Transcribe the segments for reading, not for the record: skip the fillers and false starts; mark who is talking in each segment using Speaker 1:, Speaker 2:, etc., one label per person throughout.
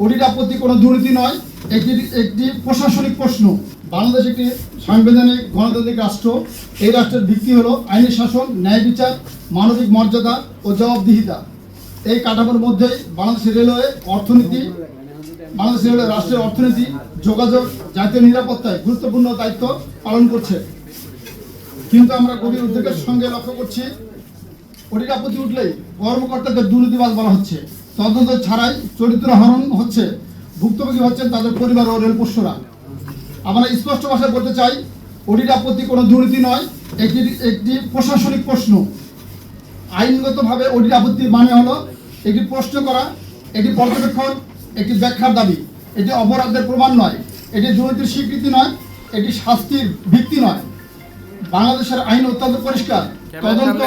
Speaker 1: ওটির আপত্তি কোনো দুর্নীতি নয়, একটি প্রশাসনিক প্রশ্ন। বাংলাদেশ একটি সাংবিধানিক গণতান্ত্রিক রাষ্ট্র। এই রাষ্ট্রের ভিত্তি হলো আইনি শাসন, ন্যায় বিচার, মানবিক মর্যাদা ও জবাবদিহিতা। এই কাঠামোর মধ্যেই বাংলাদেশ রেলওয়ে রাষ্ট্রের অর্থনীতি, যোগাযোগ, জাতীয় নিরাপত্তায় গুরুত্বপূর্ণ দায়িত্ব পালন করছে। কিন্তু আমরা গভীর উদ্বেগের সঙ্গে লক্ষ্য করছি, ওটির আপত্তি উঠলেই কর্মকর্তাদের দুর্নীতিবাজ বলা হচ্ছে, তদন্ত ছাড়াই চরিত্রহরণ হচ্ছে, ভুক্তভোগী হচ্ছেন তাদের পরিবার ও রেলপোষ্যরা। আমরা স্পষ্ট ভাষায় বলতে চাই, ওটির আপত্তি কোনো দুর্নীতি নয়, একটি প্রশাসনিক প্রশ্ন। আইনগতভাবে ওটির আপত্তি মানে হলো একটি প্রশ্ন করা, একটি পর্যবেক্ষণ, একটি ব্যাখ্যার দাবি। এটি অপরাধের প্রমাণ নয়, এটি দুর্নীতির স্বীকৃতি নয়, এটি শাস্তির ভিত্তি নয়। বাংলাদেশের আইন অত্যন্ত পরিষ্কার। তদন্ত,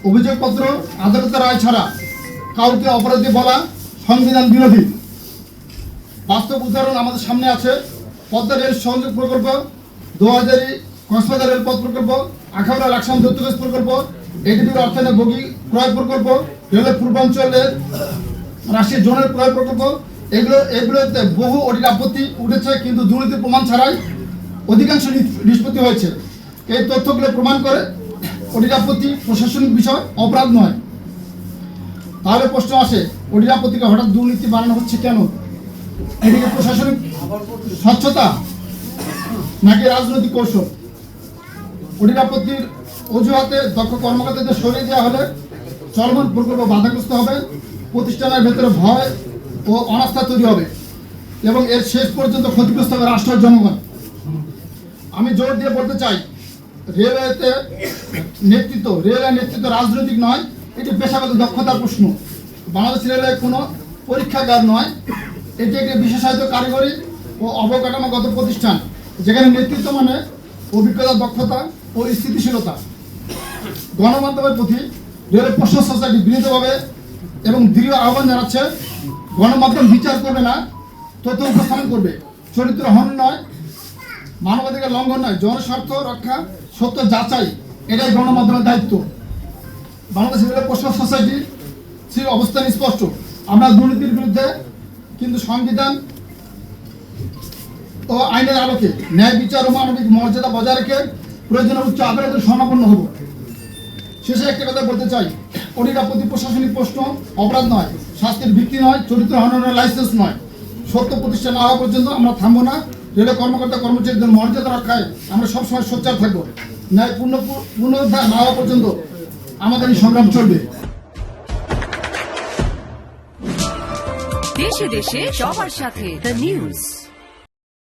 Speaker 1: অভিযোগপত্র, আদালতের রায় ছাড়া কাউকে অপরাধী বলা সংবিধান বিরোধী। বাস্তব উদাহরণ আমাদের সামনে আছে। পদ্মা রেল সংযোগ প্রকল্প, 2000 কক্সবাজার রেলপথ প্রকল্প, আখাউড়া লাকসাম দত্তগঞ্জ প্রকল্প, এডিবির অর্থায়নে বগি ক্রয় প্রকল্প, রেলের পূর্বাঞ্চলের রাষ্ট্রীয় জোনের ক্রয় প্রকল্প। এগুলোতে বহু ওটির আপত্তি উঠেছে, কিন্তু দুর্নীতির প্রমাণ ছাড়াই অধিকাংশ নিষ্পত্তি হয়েছে। এই তথ্যগুলো প্রমাণ করে ওটির আপত্তি প্রশাসনিক বিষয়, অপরাধ নয়। তাহলে প্রশ্ন আসে, ওটির আপত্তিকে হঠাৎ দুর্নীতি বানানো হচ্ছে কেন? এদিকে প্রশাসনিক স্বচ্ছতা নাকি রাজনৈতিক কৌশল? ওটির আপত্তির অজুহাতে দক্ষ কর্মকর্তাদের সরিয়ে দেওয়া হলে চলমান প্রকল্প বাধাগ্রস্ত হবে, প্রতিষ্ঠানের ভেতরে ভয় ও অনাস্থা তৈরি হবে এবং এর শেষ পর্যন্ত ক্ষতিগ্রস্ত হবে রাষ্ট্রের জনগণ। আমি জোর দিয়ে বলতে চাই, রেলওয়ে নেতৃত্ব রাজনৈতিক নয়, এটি পেশাগত দক্ষতার প্রশ্ন। বাংলাদেশ রেলওয়ে কোনো পরীক্ষাগার নয়, এটি একটি বিশেষায়িত কারিগরি ও অবকাঠামোগত প্রতিষ্ঠান, যেখানে নেতৃত্ব মানে অভিজ্ঞতা, দক্ষতা ও স্থিতিশীলতা। গণমাধ্যমের প্রতি রেলের প্রশ্ন সোসাইটি বিনীতভাবে এবং দৃঢ় আহ্বান জানাচ্ছে, গণমাধ্যম বিচার করবে না, তথ্য উপস্থাপন করবে। চরিত্র হনন নয়, মানবাধিকার লঙ্ঘন নয়, জনস্বার্থ রক্ষা, সত্য যাচাই, এটাই গণমাধ্যমের দায়িত্ব। বাংলাদেশ রেলের প্রশ্ন সোসাইটির অবস্থান স্পষ্ট। আমরা দুর্নীতির বিরুদ্ধে, কিন্তু সংবিধান ও আইনের আলোকে ন্যায় বিচার ও মানবিক মর্যাদা বজায় রেখে প্রয়োজনীয় উচ্চ আদালতের শরণাপন্ন হব। শেষে একটা কথা বলতে চাই, ওটির আপত্তি প্রশাসনিক প্রশ্ন, অপরাধ নয়, শাস্তির ভিত্তি নয়, চরিত্র হননের লাইসেন্স নয়। সত্য প্রতিষ্ঠা না হওয়া পর্যন্ত আমরা থামবো না। রেলের কর্মকর্তা কর্মচারীদের মর্যাদা রক্ষায় আমরা সবসময় সোচ্চার থাকবো। ন্যায় পুনরুদ্ধার না হওয়া পর্যন্ত আমাদের এই সংগ্রাম চলবে।
Speaker 2: দেশে দেশে সবার সাথে দ্য নিউজ।